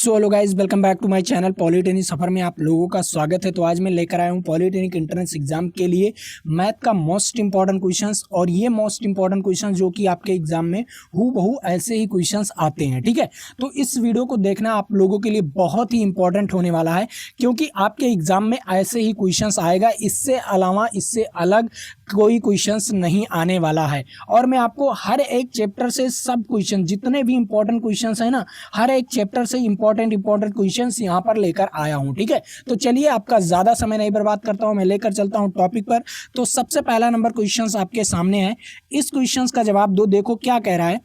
So hello guys, welcome back to my channel polytechnic सफर में आप लोगों का स्वागत है। तो आज मैं लेकर आया हूं पॉलिटेक्निक एंट्रेंस एग्जाम के लिए मैथ का मोस्ट इंपॉर्टेंट क्वेश्चंस। और ये मोस्ट इंपॉर्टेंट क्वेश्चंस जो कि आपके एग्जाम में हूबहू ऐसे ही क्वेश्चंस आते हैं, ठीक है। तो इस वीडियो को देखना आप लोगों के लिए बहुत ही इंपॉर्टेंट होने वाला है, क्योंकि आपके एग्जाम में ऐसे ही क्वेश्चंस आएगा, इससे अलावा इससे अलग कोई क्वेश्चंस नहीं आने वाला है। और मैं आपको हर एक चैप्टर से सब क्वेश्चन, जितने भी इंपॉर्टेंट क्वेश्चंस है ना, हर एक चैप्टर से इंपॉर्टेंट क्वेश्चंस यहां पर लेकर आया हूं, ठीक है। तो चलिए आपका ज्यादा समय नहीं बर्बाद करता हूं, मैं लेकर चलता हूं टॉपिक पर। तो सबसे पहला नंबर क्वेश्चंस आपके सामने है, इस क्वेश्चंस का जवाब दो। देखो क्या कह रहा है,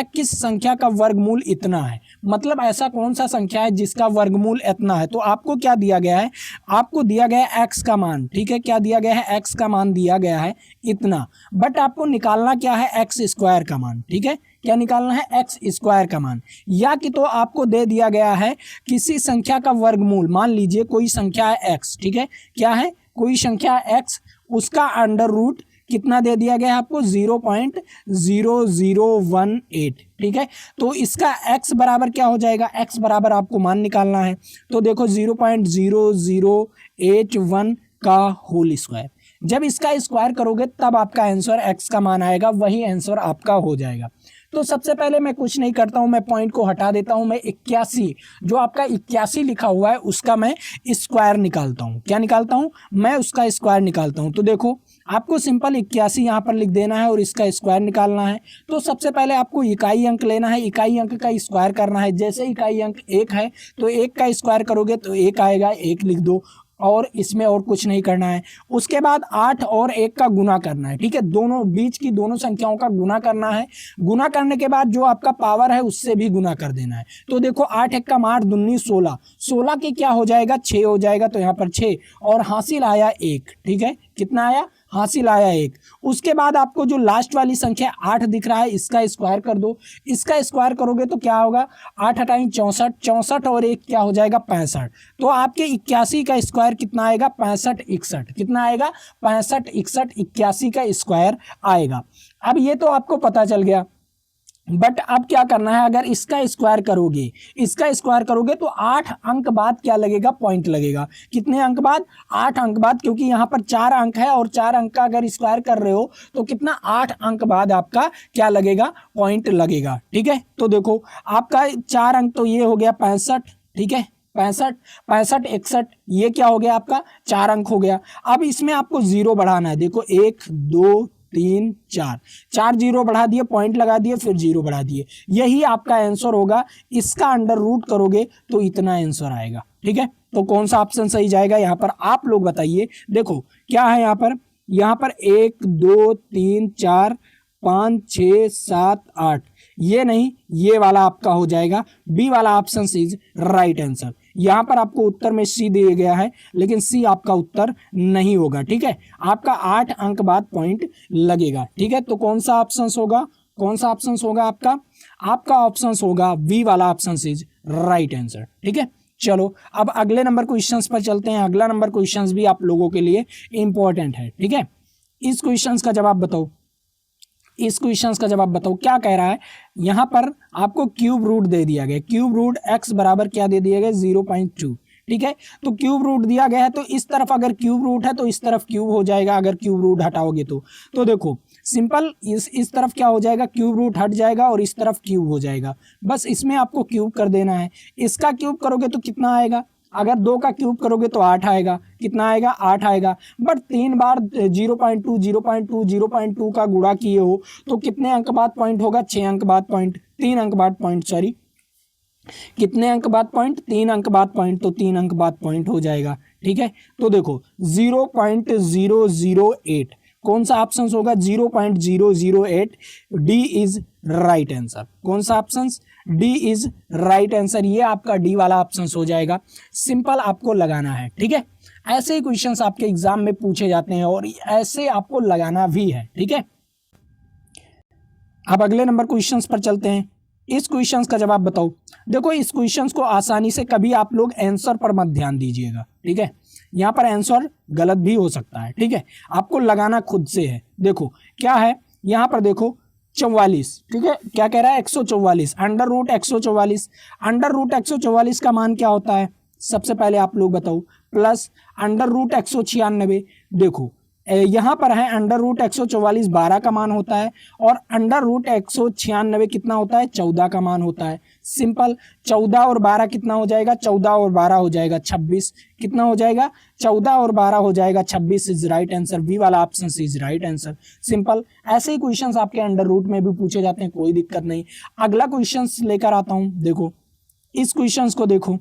किस संख्या का वर्गमूल इतना है। मतलब ऐसा कौन सा संख्या है जिसका वर्गमूल इतना है। तो आपको क्या दिया गया है, आपको दिया गया है एक्स का मान, ठीक है। क्या दिया गया है, एक्स का मान दिया गया है इतना, बट आपको निकालना क्या है, एक्स स्क्वायर का मान, ठीक है। क्या निकालना है, एक्स स्क्वायर का मान। या कि तो आपको दे दिया गया है किसी संख्या का वर्गमूल, मान लीजिए कोई संख्या है एक्स, ठीक है। क्या है, कोई संख्या है एक्स, उसका अंडर रूट कितना दे दिया गया है आपको, 0.0018, ठीक है। तो इसका x बराबर क्या हो जाएगा, x बराबर आपको मान निकालना है। तो देखो 0.0081 का होल स्क्वायर, जब इसका स्क्वायर करोगे तब आपका आंसर x का मान आएगा, वही आंसर आपका हो जाएगा। तो सबसे पहले मैं कुछ नहीं करता हूं, मैं पॉइंट को हटा देता हूं। मैं 81, जो आपका 81 लिखा हुआ है उसका मैं स्क्वायर निकालता हूं। क्या निकालता हूं, मैं उसका स्क्वायर निकालता हूं। तो देखो आपको सिंपल 81 यहां पर लिख देना है और इसका स्क्वायर निकालना है। तो सबसे पहले आपको इकाई अंक लेना है, इकाई अंक का स्क्वायर करना है। जैसे इकाई अंक 1 है तो 1 का स्क्वायर करोगे तो 1 आएगा, 1 लिख दो, और इसमें और कुछ नहीं करना है। उसके बाद 8 और 1 का गुना करना है, ठीक है। दोनों बीच की दोनों संख्याओं का गुना करना है। गुना करने के बाद जो आपका पावर है उससे भी गुना कर देना है। तो देखो 8 1 का 8 दूनी 16, 16 के क्या हो जाएगा, 6 हो जाएगा। तो यहाँ पर 6 और हासिल आया 1, ठीक है। कितना आया, हासिल आया 1। उसके बाद आपको जो लास्ट वाली संख्या 8 दिख रहा है, इसका स्क्वायर कर दो। इसका स्क्वायर करोगे तो क्या होगा, 8 हटाई 64, 64 और 1 क्या हो जाएगा, 65। तो आपके 81 का स्क्वायर कितना आएगा, 65 61। कितना आएगा, 65 61, 81 का स्क्वायर आएगा। अब ये तो आपको पता चल गया, बट अब क्या करना है, अगर इसका स्क्वायर करोगे, इसका स्क्वायर करोगे तो 8 अंक बाद क्या लगेगा, पॉइंट लगेगा। कितने अंक बाद, 8 अंक बाद, क्योंकि यहाँ पर 4 अंक है और 4 अंक का अगर स्क्वायर कर रहे हो तो कितना, 8 अंक बाद आपका क्या लगेगा, पॉइंट लगेगा, ठीक है। तो देखो आपका 4 अंक तो ये हो गया 65, ठीक है। 65 65 61, ये क्या हो गया आपका, 4 अंक हो गया। अब इसमें आपको 0 बढ़ाना है। देखो 1 2 3 4, 4 0 बढ़ा दिए, पॉइंट लगा दिए, फिर 0 बढ़ा दिए, यही आपका आंसर होगा। इसका अंडर रूट करोगे तो इतना आंसर आएगा, ठीक है। तो कौन सा ऑप्शन सही जाएगा, यहाँ पर आप लोग बताइए। देखो क्या है यहाँ पर, 1 2 3 4 5 6 7 8, ये नहीं, ये वाला आपका हो जाएगा, बी वाला ऑप्शन इज राइट आंसर। यहां पर आपको उत्तर में सी दिया गया है, लेकिन सी आपका उत्तर नहीं होगा, ठीक है। आपका 8 अंक बाद पॉइंट लगेगा, ठीक है। तो कौन सा ऑप्शन होगा, कौन सा ऑप्शन होगा आपका, आपका ऑप्शन होगा बी वाला ऑप्शन इज राइट आंसर, ठीक है। चलो अब अगले नंबर क्वेश्चंस पर चलते हैं। अगला नंबर क्वेश्चंस भी आप लोगों के लिए इंपॉर्टेंट है, ठीक है। इस क्वेश्चंस का जवाब बताओ, इस क्वेश्चंस का जवाब बताओ। क्या कह रहा है, यहां पर आपको क्यूब रूट दे दिया गया, क्यूब रूट एक्स बराबर क्या दे दिया गया, 0.2, ठीक है। तो क्यूब रूट दिया गया है, तो इस तरफ अगर क्यूब रूट है तो इस तरफ क्यूब हो जाएगा, अगर क्यूब रूट हटाओगे तो देखो सिंपल, इस तरफ क्या हो जाएगा, क्यूब रूट हट जाएगा और इस तरफ क्यूब हो जाएगा। बस इसमें आपको क्यूब कर देना है। इसका क्यूब करोगे तो कितना आएगा, अगर 2 का क्यूब करोगे तो 8 आएगा। कितना आएगा, 8 आएगा। बट 3 बार 0.2 0.2 0.2 का गुणा किए हो तो कितने अंक बाद पॉइंट होगा, 6 अंक बाद पॉइंट, 3 अंक बाद पॉइंट, सॉरी कितने अंक बाद पॉइंट, 3 अंक बाद पॉइंट, तो 3 अंक बाद पॉइंट हो जाएगा, ठीक है। तो देखो 0.008 कौन सा ऑप्शन होगा, 0.008, डी इज राइट आंसर। कौन सा option, D is right answer, ये आपका डी वाला ऑप्शन हो जाएगा। सिंपल आपको लगाना है, ठीक है। ऐसे ही क्वेश्चंस आपके एग्जाम में पूछे जाते हैं और ऐसे आपको लगाना भी है, ठीक है। अब अगले नंबर क्वेश्चंस पर चलते हैं। इस क्वेश्चंस का जवाब बताओ। देखो इस क्वेश्चंस को आसानी से कभी आप लोग आंसर पर मत ध्यान दीजिएगा, ठीक है। यहाँ पर आंसर गलत भी हो सकता है, ठीक है। आपको लगाना खुद से है। देखो क्या है, यहाँ पर देखो 144, ठीक है, क्या कह रहा है 144, अंडर रूट 144, अंडर रूट 144 का मान क्या होता है सबसे पहले आप लोग बताओ, प्लस अंडर रूट 196, देखो यहाँ पर है अंडर रूट 144 12 का मान होता है, और अंडर रूट 196 कितना होता है 14 का मान होता है। सिंपल, 14 और 12 कितना हो जाएगा, 14 और 12 हो जाएगा 26, कितना हो जाएगा 14 और 12 हो जाएगा 26 इज राइट आंसर, बी वाला option is right answer. Simple, ऐसे ही क्वेश्चंस आपके अंडर रूट में भी पूछे जाते हैं, कोई दिक्कत नहीं। अगला क्वेश्चंस लेकर आता हूं, देखो इस क्वेश्चंस को देखो,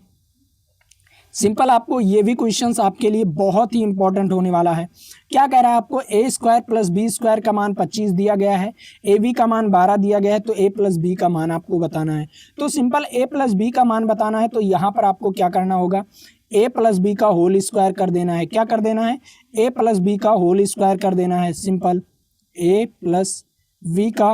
सिंपल आपको ये भी क्वेश्चंस आपके लिए बहुत ही इंपॉर्टेंट होने वाला है। क्या कह रहा है आपको, ए स्क्वायर प्लस बी स्क्वायर का मान 25 दिया गया है, ए बी का मान 12 दिया गया है, तो ए प्लस बी का मान आपको बताना है। तो सिंपल ए प्लस बी का मान बताना है, तो यहाँ पर आपको क्या करना होगा, ए प्लस बी का होल स्क्वायर कर देना है। क्या कर देना है, ए प्लस बी का होल स्क्वायर कर देना है। सिंपल, ए प्लस बी का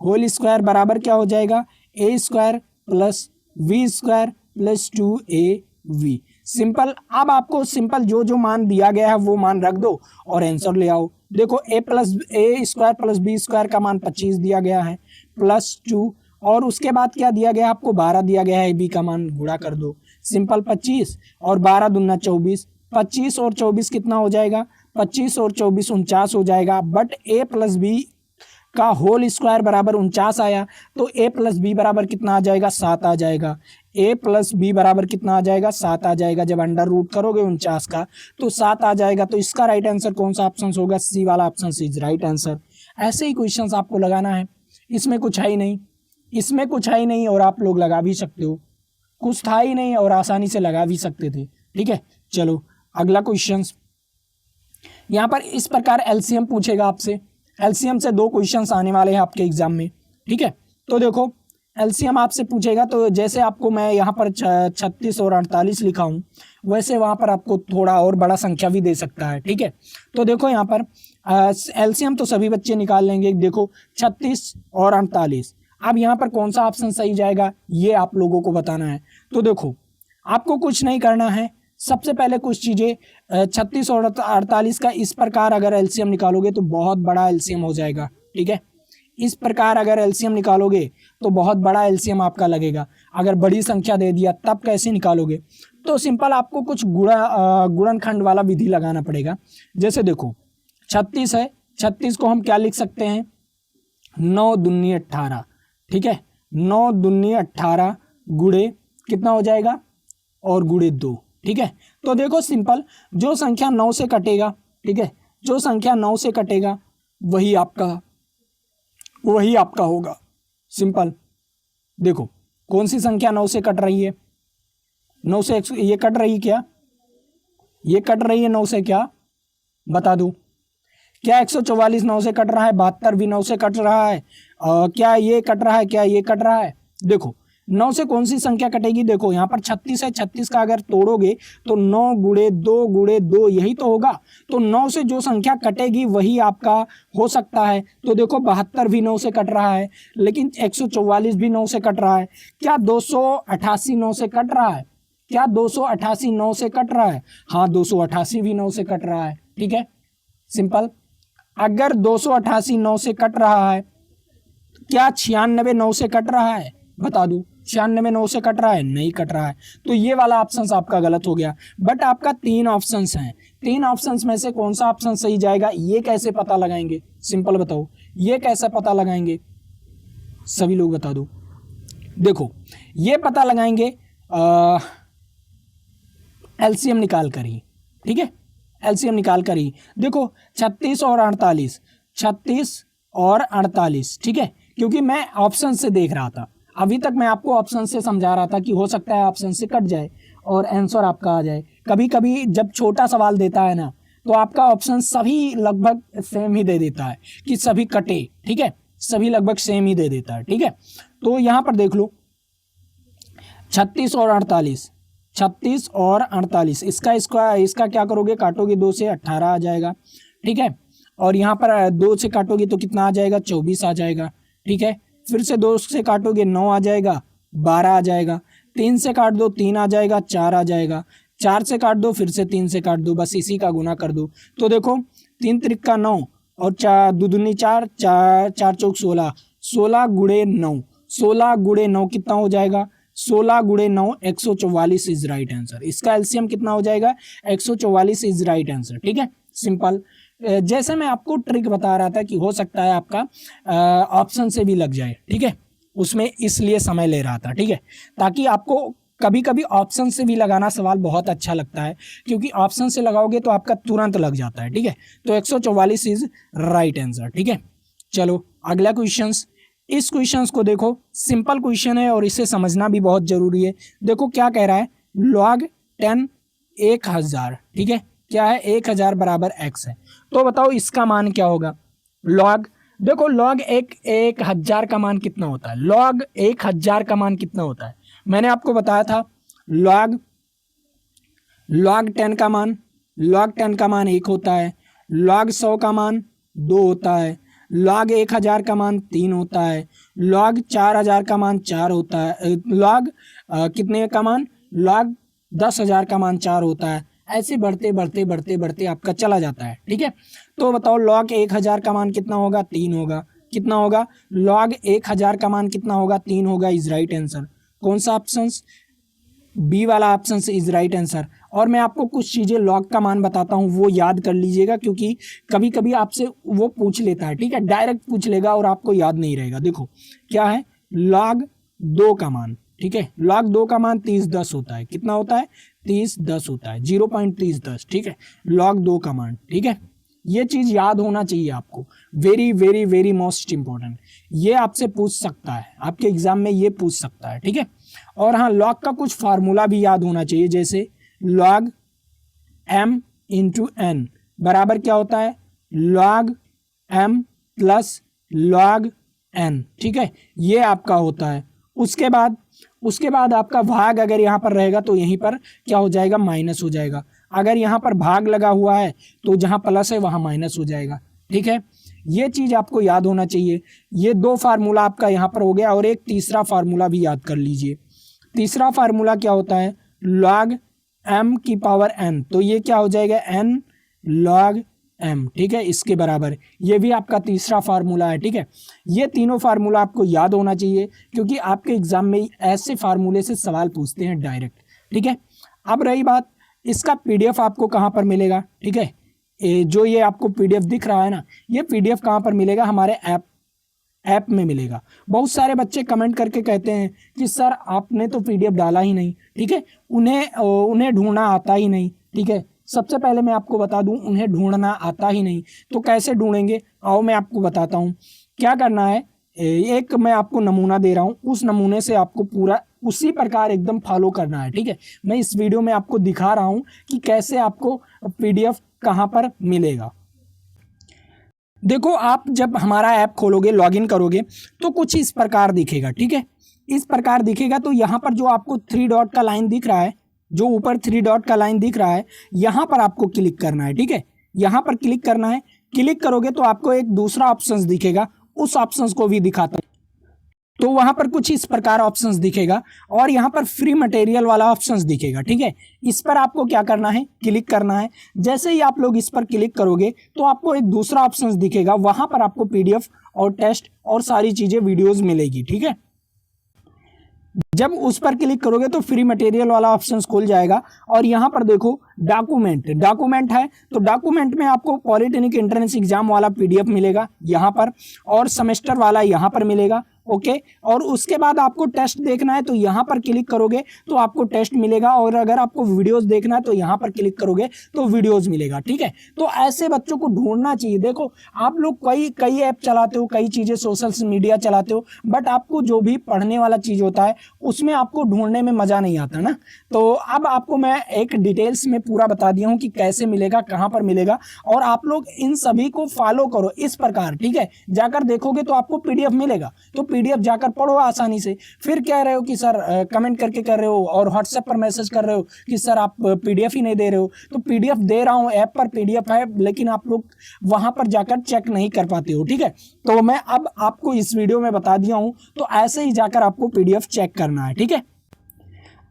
होल स्क्वायर बराबर क्या हो जाएगा, A square plus B square plus 2ab। Simple, अब आपको सिंपल जो जो मान दिया गया है वो मान रख दो और आंसर ले आओ। देखो ए स्क्वायर प्लस बी स्क्वायर का मान 25 दिया गया है, प्लस 2, और उसके बाद क्या दिया गया है आपको, 12 दिया गया है, बी का मान गुणा कर दो। सिंपल, 25 और 12 दूना 24, 25 और 24 कितना हो जाएगा, 25 और 24 49 हो जाएगा। बट ए प्लस बी का होल स्क्वायर बराबर 49 आया, तो ए प्लस बी बराबर कितना आ जाएगा, 7 आ जाएगा। ए प्लस बी बराबर कितना आ जाएगा, 7 आ जाएगा। जब अंडर रूट करोगे 49 का तो 7 आ जाएगा। तो इसका राइट आंसर कौन सा ऑप्शन होगा, सी वाला ऑप्शन इज राइट आंसर। ऐसे ही क्वेश्चंस आपको लगाना है, इसमें कुछ है ही नहीं, इसमें कुछ है ही नहीं, और आप लोग लगा भी सकते हो, कुछ था ही नहीं और आसानी से लगा भी सकते थे। ठीक है, चलो अगला क्वेश्चन, यहाँ पर इस प्रकार एलसीएम पूछेगा आपसे। एलसीएम से 2 क्वेश्चंस आने वाले हैं आपके एग्जाम में। ठीक है, तो देखो एलसीएम आपसे पूछेगा, तो जैसे आपको मैं यहाँ पर 36 और 48 लिखा हूँ, वैसे वहाँ पर आपको थोड़ा और बड़ा संख्या भी दे सकता है। ठीक है, तो देखो यहाँ पर एलसीएम तो सभी बच्चे निकाल लेंगे। देखो 36 और 48, अब यहाँ पर कौन सा ऑप्शन सही जाएगा ये आप लोगों को बताना है। तो देखो आपको कुछ नहीं करना है, सबसे पहले कुछ चीज़ें 36 और 48 का इस प्रकार अगर एलसीएम निकालोगे तो बहुत बड़ा एलसीएम हो जाएगा। ठीक है, इस प्रकार अगर एलसीएम निकालोगे तो बहुत बड़ा एलसीएम आपका लगेगा। अगर बड़ी संख्या दे दिया तब कैसे निकालोगे, तो सिंपल आपको कुछ गुणनखंड वाला विधि लगाना पड़ेगा। जैसे देखो 36 है, 36 को हम क्या लिख सकते हैं, 9 दूनी 18। ठीक है, 9 दूनी 18 गुणे कितना हो जाएगा, और गुणे 2। ठीक है, तो देखो सिंपल जो संख्या 9 से कटेगा, ठीक है, जो संख्या 9 से कटेगा वही आपका होगा। सिंपल, देखो कौन सी संख्या 9 से कट रही है, 9 से ये कट रही क्या, ये कट रही है 9 से, क्या बता दूं, क्या 144 9 से कट रहा है, 72 भी 9 से कट रहा है, क्या ये कट रहा है, क्या ये कट रहा है। देखो 9 से कौन सी संख्या कटेगी, देखो यहाँ पर 36 है, 36 का अगर तोड़ोगे तो 9 गुणे 2 गुणे 2 यही तो होगा। तो 9 से जो संख्या कटेगी वही आपका हो सकता है। तो देखो 72 भी 9 से कट रहा है, लेकिन 144 भी 9 से कट रहा है। क्या 288 9 से कट रहा है, क्या 288 9 से कट रहा है, हाँ 288 भी 9 से कट रहा है। ठीक है, सिंपल, अगर 288 9 से कट रहा है, क्या 96 9 से कट रहा है, बता दूं 96 9 से कट रहा है, नहीं कट रहा है। तो ये वाला ऑप्शन आपका गलत हो गया। बट आपका 3 ऑप्शंस हैं, 3 ऑप्शंस में से कौन सा ऑप्शन सही जाएगा ये कैसे पता लगाएंगे, सिंपल बताओ ये कैसे पता लगाएंगे, सभी लोग बता दो। देखो ये पता लगाएंगे एलसीएम निकाल कर ही। ठीक है, एलसीएम निकाल कर ही। देखो 36 और 48, 36 और 48, ठीक है, क्योंकि मैं ऑप्शन से देख रहा था, अभी तक मैं आपको ऑप्शन से समझा रहा था कि हो सकता है ऑप्शन से कट जाए और आंसर आपका आ जाए। कभी कभी जब छोटा सवाल देता है ना, तो आपका ऑप्शन सभी लगभग सेम ही दे देता है कि सभी कटे। ठीक है, सभी लगभग सेम ही दे देता है। ठीक है, तो यहाँ पर देख लो 36 और 48, 36 और 48, इसका क्या करोगे, काटोगे 2 से 18 आ जाएगा। ठीक है, और यहाँ पर 2 से काटोगे तो कितना आ जाएगा, 24 आ जाएगा। ठीक है, फिर से 2 से काटोगे 9 आ जाएगा, 12 आ जाएगा। 3 से काट दो 3 आ जाएगा, 4 आ जाएगा। 4 से काट दो, फिर से 3 से काट दो, बस इसी का गुना कर दो। तो देखो 3 त्रिक का 9 और 4 दूनी 4, 4 4 चौक 16, 16 गुणे 9, 16 गुणे 9 कितना हो जाएगा? 16 गुणे 9 144 इज राइट आंसर। इसका एलसीएम कितना हो जाएगा? 144 इज राइट आंसर। ठीक है, सिंपल। जैसे मैं आपको ट्रिक बता रहा था कि हो सकता है आपका ऑप्शन से भी लग जाए, ठीक है, उसमें इसलिए समय ले रहा था, ठीक है, ताकि आपको कभी कभी ऑप्शन से भी लगाना सवाल बहुत अच्छा लगता है, क्योंकि ऑप्शन से लगाओगे तो आपका तुरंत लग जाता है। ठीक है, तो 144 इज राइट आंसर। ठीक है, चलो अगला क्वेश्चंस। इस क्वेश्चंस को देखो, सिंपल क्वेश्चन है और इसे समझना भी बहुत जरूरी है। देखो क्या कह रहा है, log 10 1000, ठीक है, क्या है? 1000 बराबर x है। तो बताओ इसका मान क्या होगा? log, देखो log 1000 का मान कितना होता है? log 1000 का मान कितना होता है? मैंने आपको बताया था log 10 का मान, log 10 का मान 1 होता है, log 100 का मान 2 होता है, log 1000 का मान 3 होता है, log 4000 का मान 4 होता है, log कितने का मान? log 10,000 का मान 4 होता है। ऐसे बढ़ते बढ़ते बढ़ते बढ़ते आपका चला जाता है। ठीक है, तो बताओ log 1000 का मान कितना होगा? 3 होगा। कितना होगा? log 1000 का मान कितना होगा? 3 होगा, इज राइट आंसर। कौन सा ऑप्शन? बी वाला ऑप्शन इज राइट आंसर। और मैं आपको कुछ चीज़ें log का मान बताता हूँ, वो याद कर लीजिएगा, क्योंकि कभी कभी आपसे वो पूछ लेता है। ठीक है, डायरेक्ट पूछ लेगा और आपको याद नहीं रहेगा। देखो क्या है, log 2 का मान, ठीक है, log 2 का मान 3010 होता है। कितना होता है? 3010 होता है, 0.3010। ठीक है, log 2 का मान। ठीक है, ये चीज याद होना चाहिए आपको, very very very most important. ये आपसे पूछ सकता है, आपके एग्जाम में ये पूछ सकता है। ठीक है, और हाँ, log का कुछ फार्मूला भी याद होना चाहिए, जैसे log m इंटू एन बराबर क्या होता है? log m plus log n। ठीक है, ये आपका होता है। उसके बाद आपका भाग अगर यहाँ पर रहेगा तो यहीं पर क्या हो जाएगा? माइनस हो जाएगा। अगर यहाँ पर भाग लगा हुआ है तो जहाँ प्लस है वहाँ माइनस हो जाएगा। ठीक है, ये चीज़ आपको याद होना चाहिए। ये 2 फार्मूला आपका यहाँ पर हो गया, और एक तीसरा फार्मूला भी याद कर लीजिए। तीसरा फार्मूला क्या होता है? log m की पावर n, तो ये क्या हो जाएगा? n log m। ठीक है, इसके बराबर। ये भी आपका तीसरा फार्मूला है। ठीक है, ये तीनों फार्मूला आपको याद होना चाहिए, क्योंकि आपके एग्जाम में ऐसे फार्मूले से सवाल पूछते हैं डायरेक्ट। ठीक है, अब रही बात, इसका पीडीएफ आपको कहाँ पर मिलेगा? ठीक है, जो ये आपको पीडीएफ दिख रहा है ना, ये पीडीएफ कहाँ पर मिलेगा? हमारे ऐप में मिलेगा। बहुत सारे बच्चे कमेंट करके कहते हैं कि सर आपने तो पीडीएफ डाला ही नहीं। ठीक है, उन्हें ढूंढना आता ही नहीं। ठीक है, सबसे पहले मैं आपको बता दूं, उन्हें ढूंढना आता ही नहीं, तो कैसे ढूंढेंगे? आओ मैं आपको बताता हूं क्या करना है। एक मैं आपको नमूना दे रहा हूं, उस नमूने से आपको पूरा उसी प्रकार एकदम फॉलो करना है। ठीक है, मैं इस वीडियो में आपको दिखा रहा हूं कि कैसे आपको पीडीएफ कहां पर मिलेगा। देखो, आप जब हमारा ऐप खोलोगे, लॉगिन करोगे, तो कुछ इस प्रकार दिखेगा। ठीक है, इस प्रकार दिखेगा। तो यहाँ पर जो आपको 3 डॉट का लाइन दिख रहा है, जो ऊपर 3 डॉट का लाइन दिख रहा है, यहाँ पर आपको क्लिक करना है। ठीक है, यहाँ पर क्लिक करना है। क्लिक करोगे तो आपको एक दूसरा ऑप्शंस दिखेगा, उस ऑप्शंस को भी दिखाता हूँ। तो वहां पर कुछ इस प्रकार ऑप्शंस दिखेगा, और यहाँ पर फ्री मटेरियल वाला ऑप्शंस दिखेगा। ठीक है, इस पर आपको क्या करना है? क्लिक करना है। जैसे ही आप लोग इस पर क्लिक करोगे तो आपको एक दूसरा ऑप्शंस दिखेगा, वहां पर आपको पीडीएफ और टेस्ट और सारी चीजें वीडियोस मिलेगी। ठीक है, जब उस पर क्लिक करोगे तो फ्री मटेरियल वाला ऑप्शन खुल जाएगा, और यहाँ पर देखो डॉक्यूमेंट है, तो डॉक्यूमेंट में आपको पॉलिटेक्निक एंट्रेंस एग्जाम वाला पीडीएफ मिलेगा यहाँ पर, और सेमेस्टर वाला यहाँ पर मिलेगा। ओके, और उसके बाद आपको टेस्ट देखना है तो यहाँ पर क्लिक करोगे तो आपको टेस्ट मिलेगा, और अगर आपको वीडियोस देखना है तो यहाँ पर क्लिक करोगे तो वीडियोस मिलेगा। ठीक है, तो ऐसे बच्चों को ढूंढना चाहिए। देखो, आप लोग कई ऐप चलाते हो, कई चीज़ें सोशल मीडिया चलाते हो, बट आपको जो भी पढ़ने वाला चीज़ होता है उसमें आपको ढूंढने में मज़ा नहीं आता ना। तो अब आपको मैं एक डिटेल्स में पूरा बता दिया हूँ कि कैसे मिलेगा, कहाँ पर मिलेगा, और आप लोग इन सभी को फॉलो करो इस प्रकार। ठीक है, जाकर देखोगे तो आपको पीडीएफ मिलेगा, तो पीडीएफ जाकर पढ़ो आसानी से। फिर कह रहे हो कि सर कमेंट करके कर रहे हो और व्हाट्सएप पर मैसेज कर रहे हो कि सर आप पीडीएफ ही नहीं दे रहे हो, तो पीडीएफ दे रहा हूँ, ऐप पर पीडीएफ है, लेकिन आप लोग वहां पर जाकर चेक नहीं कर पाते हो। ठीक है, तो मैं अब आपको इस वीडियो में बता दिया हूं, तो ऐसे ही जाकर आपको पीडीएफ चेक करना है। ठीक है,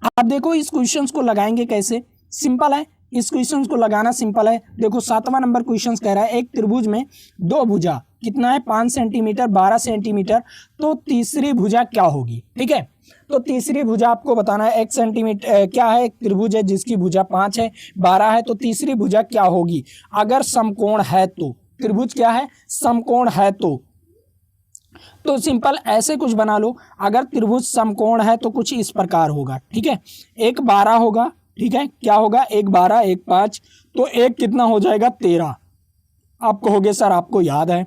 आप देखो इस क्वेश्चंस को लगाएंगे कैसे? सिंपल है, इस क्वेश्चन को लगाना सिंपल है। देखो 7वां नंबर क्वेश्चन कह रहा है, एक त्रिभुज में 2 भुजा, कितना है 5 सेंटीमीटर 12 सेंटीमीटर, तो तीसरी भुजा क्या होगी, ठीक है। तो तीसरी भुजा आपको बताना है, 1 सेंटीमीटर क्या है, एक त्रिभुज है जिसकी भुजा 5 है 12 है, तो तीसरी भुजा क्या होगी अगर समकोण है तो, त्रिभुज क्या है समकोण है तो सिंपल ऐसे कुछ बना लो, अगर त्रिभुज समकोण है तो कुछ इस प्रकार होगा, ठीक है। एक 12 होगा, ठीक है, क्या होगा, एक 12 एक 5, तो एक कितना हो जाएगा 13। आप कहोगे सर आपको याद है,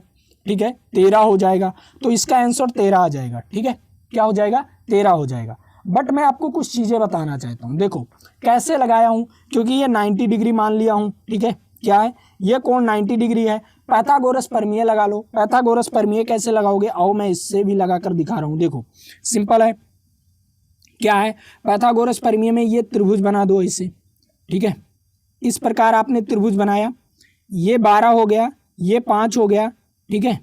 ठीक है 13 हो जाएगा, तो इसका आंसर 13 आ जाएगा, ठीक है, क्या हो जाएगा 13 हो जाएगा। बट मैं आपको कुछ चीज़ें बताना चाहता हूँ, देखो कैसे लगाया हूँ, क्योंकि ये 90 डिग्री मान लिया हूँ, ठीक है, क्या है ये कोण 90 डिग्री है। पाइथागोरस प्रमेय लगा लो। पाइथागोरस प्रमेय कैसे लगाओगे, आओ मैं इससे भी लगाकर दिखा रहा हूँ, देखो सिंपल है, क्या है पाइथागोरस प्रमेय में ये त्रिभुज बना दो इसे, ठीक है, इस प्रकार आपने त्रिभुज बनाया, ये 12 हो गया, ये 5 हो गया, ठीक है,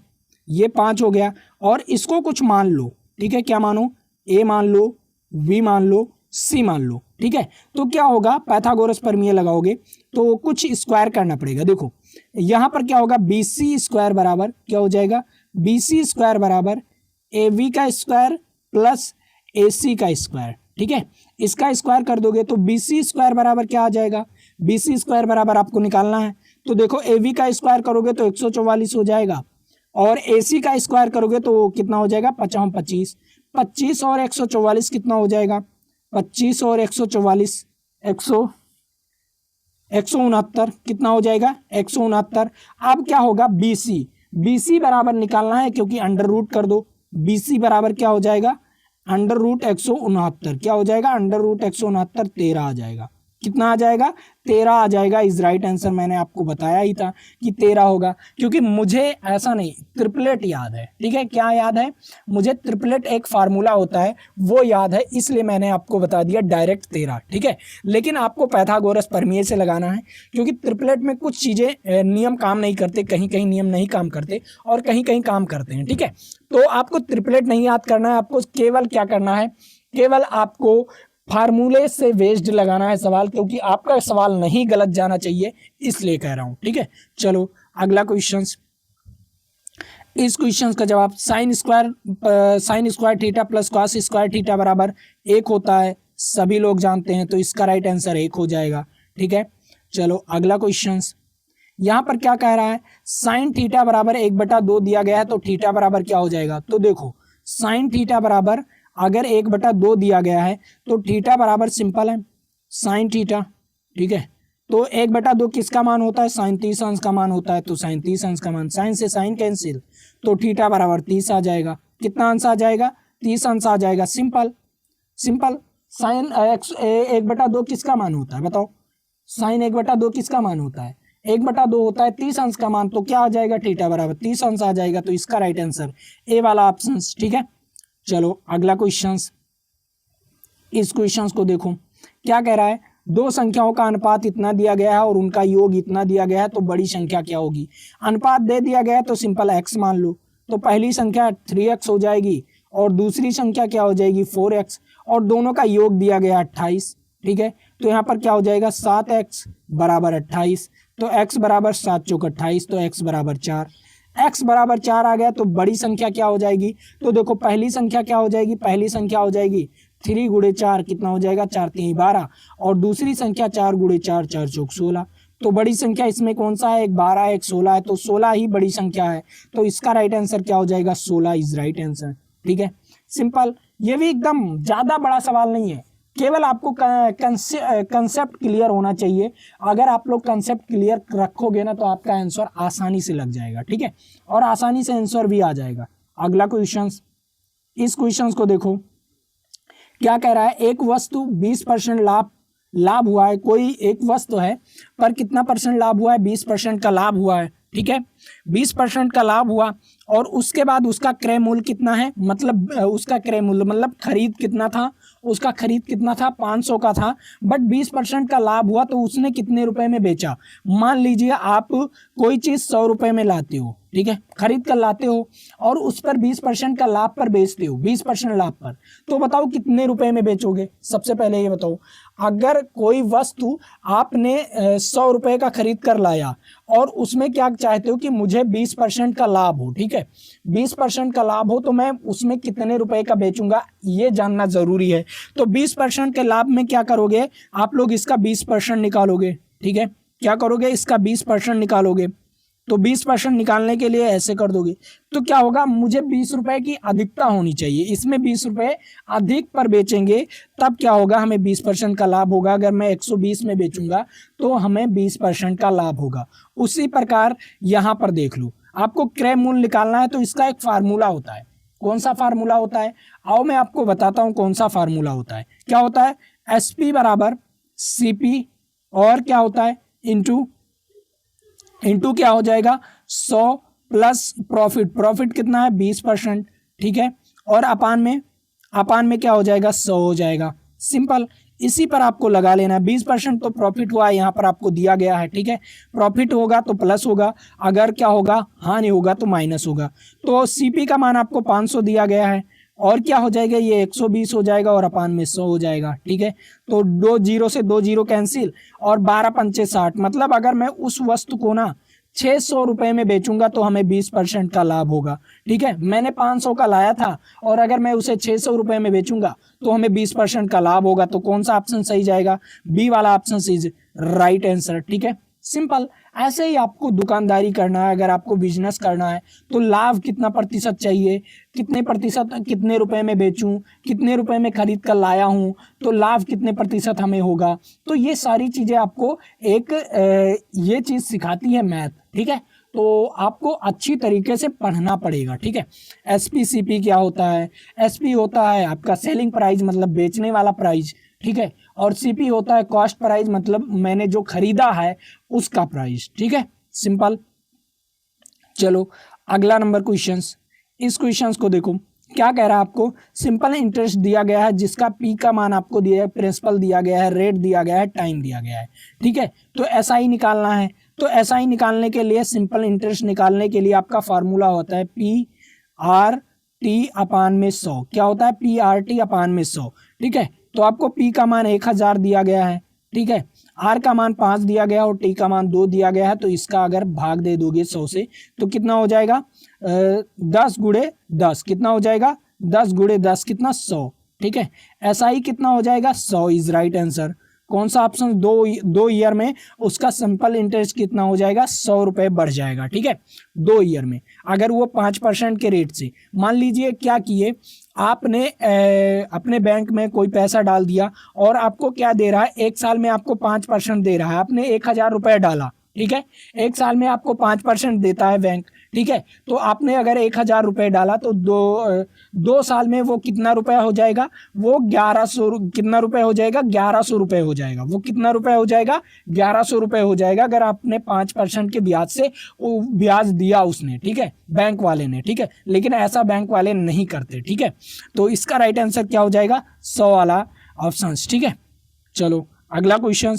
ये 5 हो गया, और इसको कुछ मान लो, ठीक है, क्या मानो, ए मान लो, बी मान लो, सी मान लो, ठीक है। तो क्या होगा, पाइथागोरस प्रमेय लगाओगे तो कुछ स्क्वायर करना पड़ेगा। देखो यहाँ पर क्या होगा, बी सी स्क्वायर बराबर क्या हो जाएगा, बी सी स्क्वायर बराबर ए बी का स्क्वायर प्लस ए सी का स्क्वायर, ठीक है, इसका स्क्वायर कर दोगे तो बी सी स्क्वायर बराबर क्या आ जाएगा, बी सी स्क्वायर बराबर आपको निकालना है, तो देखो ए बी का स्क्वायर करोगे तो 144 हो जाएगा, और ए सी का स्क्वायर करोगे तो कितना हो जाएगा 25, 25 और 144 कितना हो जाएगा, 25 और 144 169 कितना हो जाएगा 169। अब क्या होगा, बी सी बराबर निकालना है, क्योंकि अंडर रूट कर दो, बी सी बराबर क्या हो जाएगा अंडर रूट 169, क्या हो जाएगा अंडर रूट 169, 13 आ जाएगा, कितना आ जाएगा 13 आ जाएगा। इज राइट आंसर, मैंने आपको बताया ही था कि 13 होगा, क्योंकि मुझे ऐसा नहीं ट्रिपलेट याद है, ठीक है, क्या याद है मुझे, ट्रिपलेट एक फार्मूला होता है वो याद है, इसलिए मैंने आपको बता दिया डायरेक्ट 13, ठीक है। लेकिन आपको पाइथागोरस प्रमेय से लगाना है, क्योंकि ट्रिपलेट में कुछ चीज़ें नियम काम नहीं करते, कहीं कहीं नियम नहीं काम करते और कहीं कहीं काम करते हैं, ठीक है। तो आपको ट्रिपलेट नहीं याद करना है, आपको केवल क्या करना है, केवल आपको फार्मूले से बेस्ड लगाना है सवाल, क्योंकि आपका सवाल नहीं गलत जाना चाहिए, इसलिए कह रहा हूं, ठीक है। चलो अगला क्वेश्चन, इस क्वेश्चन का जवाब sine square theta plus cos square theta बराबर 1 होता है, सभी लोग जानते हैं, तो इसका राइट आंसर 1 हो जाएगा, ठीक है। चलो अगला क्वेश्चन, यहाँ पर क्या कह रहा है, साइन थीटा बराबर 1/2 दिया गया है, तो थीटा बराबर क्या हो जाएगा, तो देखो साइन थीटा बराबर अगर 1/2 दिया गया है तो थीटा बराबर सिंपल है साइन थीटा, ठीक है। तो 1/2 किसका मान होता है, साइन 30 अंश का मान होता है, तो साइन 30 अंश का मान, साइन से साइन कैंसिल, तो थीटा बराबर 30 आ जाएगा, कितना अंश आ जाएगा 30 अंश आ जाएगा, सिंपल सिंपल। साइन 1/2 किसका मान होता है बताओ, साइन 1/2 किसका मान होता है, 1/2 होता है 30 अंश का मान, तो क्या आ जाएगा थीटा बराबर 30 अंश आ जाएगा, तो इसका राइट आंसर ए वाला ऑप्शन, ठीक है। चलो अगला क्वेश्चन, इस क्वेश्चन को देखो क्या कह रहा है, दो संख्याओं का अनुपात इतना दिया गया है और उनका योग इतना दिया गया है, तो बड़ी संख्या क्या होगी। अनुपात दे दिया गया है तो सिंपल x मान लो, तो पहली संख्या 3x हो जाएगी और दूसरी संख्या क्या हो जाएगी 4x, और दोनों का योग दिया गया 28, ठीक है। तो यहाँ पर क्या हो जाएगा 7x बराबर 28, तो x बराबर 7 चौक 28, तो x बराबर 4, x बराबर 4 आ गया, तो बड़ी संख्या क्या हो जाएगी, तो देखो पहली संख्या क्या हो जाएगी, पहली संख्या हो जाएगी 3 गुणे 4 कितना हो जाएगा 4 3 12, और दूसरी संख्या 4 गुणे 4 4 चौक 16, तो बड़ी संख्या इसमें कौन सा है, एक 12 एक 16 है, तो 16 ही बड़ी संख्या है, तो इसका राइट आंसर क्या हो जाएगा 16 इज राइट आंसर, ठीक है। सिंपल, ये भी एकदम ज़्यादा बड़ा सवाल नहीं है, केवल आपको कंसेप्ट क्लियर होना चाहिए। अगर आप लोग कंसेप्ट क्लियर रखोगे ना तो आपका आंसर आसानी से लग जाएगा, ठीक है, और आसानी से आंसर भी आ जाएगा। अगला क्वेश्चन, इस क्वेश्चन को देखो क्या कह रहा है, एक वस्तु 20% लाभ हुआ है, कोई एक वस्तु है पर कितना परसेंट लाभ हुआ है, 20% का लाभ हुआ है, ठीक है, 20% का लाभ हुआ और उसके बाद उसका क्रय मूल्य कितना है, मतलब उसका क्रय मूल्य मतलब खरीद कितना था, उसका खरीद कितना था 500 का था, बट 20% का लाभ हुआ तो उसने कितने रुपए में बेचा। मान लीजिए आप कोई चीज 100 रुपए में लाते हो, ठीक है, खरीद कर लाते हो और उस पर 20% का लाभ पर बेचते हो, 20% लाभ पर, तो बताओ कितने रुपए में बेचोगे। सबसे पहले ये बताओ, अगर कोई वस्तु आपने 100 रुपए का खरीद कर लाया और उसमें क्या चाहते हो कि मुझे 20% का लाभ हो, ठीक है, 20% का लाभ हो तो मैं उसमें कितने रुपए का बेचूंगा ये जानना जरूरी है। तो 20% के लाभ में क्या करोगे आप लोग, इसका 20% निकालोगे, ठीक है, क्या करोगे, इसका 20% निकालोगे। तो 20% निकालने के लिए ऐसे कर दोगे तो क्या होगा, मुझे 20 रुपए की अधिकता होनी चाहिए, इसमें 20 रुपए अधिक पर बेचेंगे तब क्या होगा, हमें 20% का लाभ होगा। अगर मैं 120 में बेचूंगा तो हमें 20% का लाभ होगा। उसी प्रकार यहाँ पर देख लो, आपको क्रय मूल्य निकालना है तो इसका एक फार्मूला होता है। कौन सा फार्मूला होता है, आओ मैं आपको बताता हूं कौन सा फार्मूला होता है। क्या होता है, एसपी बराबर सीपी और क्या होता है इंटू क्या हो जाएगा 100 प्लस प्रॉफिट, प्रॉफिट कितना है 20%, ठीक है, और अपान में क्या हो जाएगा 100 हो जाएगा। सिंपल, इसी पर आपको लगा लेना है। 20% तो प्रॉफिट हुआ है, यहाँ पर आपको दिया गया है, ठीक है, प्रॉफिट होगा तो प्लस होगा, अगर क्या होगा हानि होगा तो माइनस होगा। तो सीपी का मान आपको 500 दिया गया है और क्या हो जाएगा ये 120 हो जाएगा और अपान में 100 हो जाएगा, ठीक है। तो 2 जीरो से 2 जीरो कैंसिल और 12 पंचे 60, मतलब अगर मैं उस वस्तु को ना 600 रुपए में बेचूंगा तो हमें 20% का लाभ होगा, ठीक है। मैंने 500 का लाया था और अगर मैं उसे 600 रुपए में बेचूंगा तो हमें 20% का लाभ होगा। तो कौन सा ऑप्शन सही जाएगा, बी वाला ऑप्शन इज राइट आंसर, ठीक है। सिंपल, ऐसे ही आपको दुकानदारी करना है, अगर आपको बिजनेस करना है तो लाभ कितना प्रतिशत चाहिए, कितने प्रतिशत, कितने रुपए में बेचूं, कितने रुपए में खरीद कर लाया हूं तो लाभ कितने प्रतिशत हमें होगा। तो ये सारी चीजें आपको एक ये चीज सिखाती है मैथ, ठीक है। तो आपको अच्छी तरीके से पढ़ना पड़ेगा, ठीक है। एसपीसीपी क्या होता है, एसपी होता है आपका सेलिंग प्राइस मतलब बेचने वाला प्राइस, ठीक है, और सीपी होता है कॉस्ट प्राइस मतलब मैंने जो खरीदा है उसका प्राइस, ठीक है। सिंपल, चलो अगला नंबर क्वेश्चंस, इस क्वेश्चंस को देखो क्या कह रहा है आपको, सिंपल इंटरेस्ट दिया गया है जिसका पी का मान आपको दिया है, प्रिंसिपल दिया गया है, रेट दिया गया है, टाइम दिया गया है, ठीक है। तो ऐसा ही निकालना है। तो ऐसा ही निकालने के लिए, सिंपल इंटरेस्ट निकालने के लिए आपका फार्मूला होता है पी आर टी अपान में 100, क्या होता है पी आर टी अपान में 100, ठीक है। तो आपको पी का मान 1000 दिया गया है, ठीक है, आर का मान 5 दिया गया और टी का मान 2 दिया गया है। तो इसका अगर भाग दे दोगे 100 से तो कितना हो जाएगा 10 गुणे 10 कितना हो जाएगा 10 गुणे 10 कितना 100, ठीक है। ऐसा ही कितना हो जाएगा 100 इज राइट आंसर। कौन सा ऑप्शन, दो ईयर में उसका सिंपल इंटरेस्ट कितना हो जाएगा 100 रुपए बढ़ जाएगा, ठीक है, 2 ईयर में। अगर वो 5% के रेट से, मान लीजिए क्या किए आपने अपने बैंक में कोई पैसा डाल दिया और आपको क्या दे रहा है, 1 साल में आपको 5% दे रहा है, आपने 1000 रुपए डाला, ठीक है, 1 साल में आपको 5% देता है बैंक, ठीक है। तो आपने अगर 1000 रुपए डाला तो दो साल में वो कितना रुपया हो जाएगा, वो 1100 कितना रुपए हो जाएगा 1100 रुपए हो जाएगा। वो कितना रुपए हो जाएगा 1100 रुपए हो जाएगा, अगर आपने 5% के ब्याज से वो ब्याज दिया उसने, ठीक है, बैंक वाले ने, ठीक है। लेकिन ऐसा बैंक वाले नहीं करते, ठीक है। तो इसका राइट आंसर क्या हो जाएगा 100 वाला ऑप्शन, ठीक है। चलो अगला क्वेश्चन,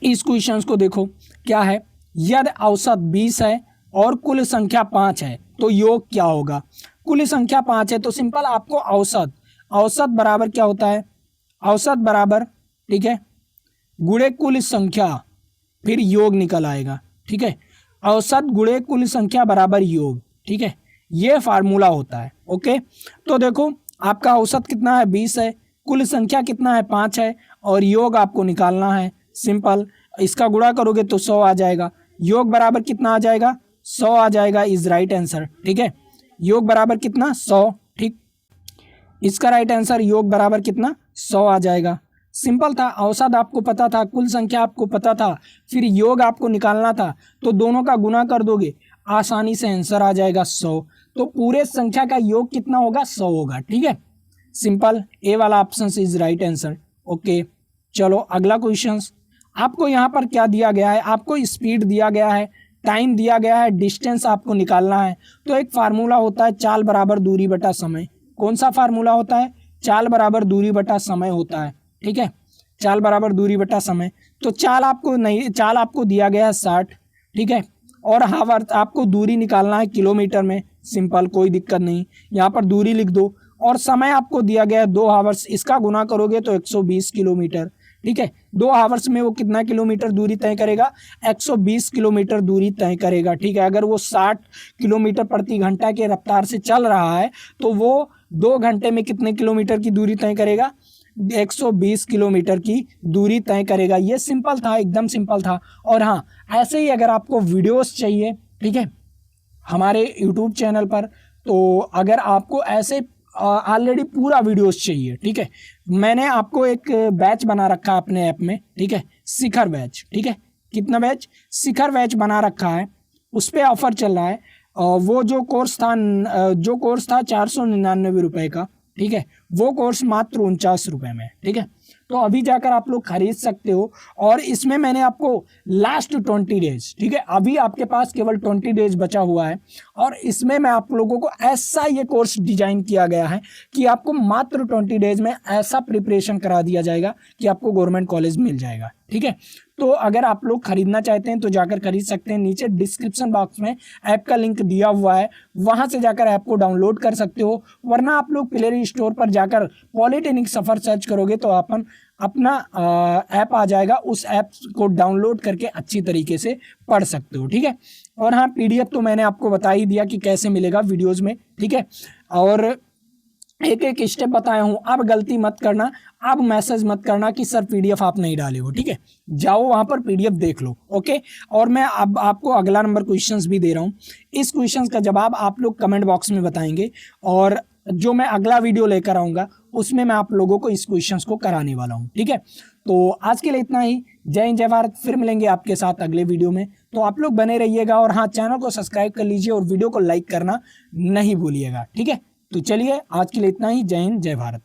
इस क्वेश्चन को देखो क्या है, यदि औसत 20 है और कुल संख्या 5 है तो योग क्या होगा। कुल संख्या 5 है तो सिंपल आपको औसत बराबर क्या होता है, औसत बराबर, ठीक है, गुणे कुल संख्या फिर योग निकल आएगा, ठीक है। औसत गुणे कुल संख्या बराबर योग, ठीक है, ये फार्मूला होता है। ओके, तो देखो आपका औसत कितना है 20 है, कुल संख्या कितना है 5 है और योग आपको निकालना है। सिंपल, इसका गुणा करोगे तो 100 आ जाएगा, योग बराबर कितना आ जाएगा 100 आ जाएगा इज राइट आंसर, ठीक है। योग बराबर कितना 100, ठीक, इसका राइट आंसर योग बराबर कितना 100 आ जाएगा। सिंपल था, औसत आपको पता था, कुल संख्या आपको पता था, फिर योग आपको निकालना था, तो दोनों का गुना कर दोगे आसानी से आंसर आ जाएगा 100। तो पूरे संख्या का योग कितना होगा 100 होगा, ठीक है। सिंपल, ए वाला option is right answer. Okay, चलो अगला क्वेश्चन, आपको यहाँ पर क्या दिया गया है, आपको स्पीड दिया गया है, टाइम दिया गया है, डिस्टेंस आपको निकालना है। तो एक फार्मूला होता है चाल बराबर दूरी बटा समय। कौन सा फार्मूला होता है? चाल बराबर दूरी बटा समय होता है। ठीक है, चाल बराबर दूरी बटा समय। तो चाल आपको दिया गया है 60। ठीक है, और हावर आपको दूरी निकालना है किलोमीटर में। सिंपल, कोई दिक्कत नहीं, यहाँ पर दूरी लिख दो। और समय आपको दिया गया है 2 आवर्स, इसका गुना करोगे तो 120 किलोमीटर। ठीक है, 2 आवर्स में वो कितना किलोमीटर दूरी तय करेगा? 120 किलोमीटर दूरी तय करेगा। ठीक है, अगर वो 60 किलोमीटर प्रति घंटा के रफ्तार से चल रहा है तो वो 2 घंटे में कितने किलोमीटर की दूरी तय करेगा? 120 किलोमीटर की दूरी तय करेगा। ये सिंपल था, एकदम सिंपल था। और हाँ, ऐसे ही अगर आपको वीडियोस चाहिए, ठीक है, हमारे यूट्यूब चैनल पर, तो अगर आपको ऐसे ऑलरेडी पूरा वीडियोस चाहिए, ठीक है, मैंने आपको एक बैच बना रखा है अपने ऐप में। ठीक है, शिखर बैच। ठीक है, कितना बैच? शिखर बैच बना रखा है, उस पर ऑफर चल रहा है। वो जो कोर्स था 499 रुपये का। ठीक है, वो कोर्स मात्र 49 रुपये में। ठीक है, तो अभी जाकर आप लोग खरीद सकते हो। और इसमें मैंने आपको लास्ट 20 डेज, ठीक है, अभी आपके पास केवल 20 डेज बचा हुआ है, और इसमें मैं आप लोगों को ऐसा ये कोर्स डिजाइन किया गया है कि आपको मात्र 20 डेज में ऐसा प्रिपरेशन करा दिया जाएगा कि आपको गवर्नमेंट कॉलेज मिल जाएगा। ठीक है, तो अगर आप लोग खरीदना चाहते हैं तो जाकर खरीद सकते हैं। नीचे डिस्क्रिप्शन बॉक्स में ऐप का लिंक दिया हुआ है, वहां से जाकर ऐप को डाउनलोड कर सकते हो। वरना आप लोग प्ले स्टोर पर जाकर पॉलिटेक्निक सफर सर्च करोगे तो अपना ऐप आ जाएगा, उस ऐप को डाउनलोड करके अच्छी तरीके से पढ़ सकते हो। ठीक है, और हाँ, पीडीएफ तो मैंने आपको बता ही दिया कि कैसे मिलेगा वीडियोज में। ठीक है, और एक एक स्टेप बताया हूँ। अब गलती मत करना, अब मैसेज मत करना कि सर पीडीएफ आप नहीं डाले हो। ठीक है, जाओ वहां पर पीडीएफ देख लो। ओके, और मैं अब आपको अगला नंबर क्वेश्चंस भी दे रहा हूँ। इस क्वेश्चंस का जवाब आप लोग कमेंट बॉक्स में बताएंगे, और जो मैं अगला वीडियो लेकर आऊँगा उसमें मैं आप लोगों को इस क्वेश्चंस को कराने वाला हूँ। ठीक है, तो आज के लिए इतना ही। जय हिंद, जय भारत। फिर मिलेंगे आपके साथ अगले वीडियो में, तो आप लोग बने रहिएगा। और हाँ, चैनल को सब्सक्राइब कर लीजिए और वीडियो को लाइक करना नहीं भूलिएगा। ठीक है, तो चलिए आज के लिए इतना ही। जय हिंद, जय भारत।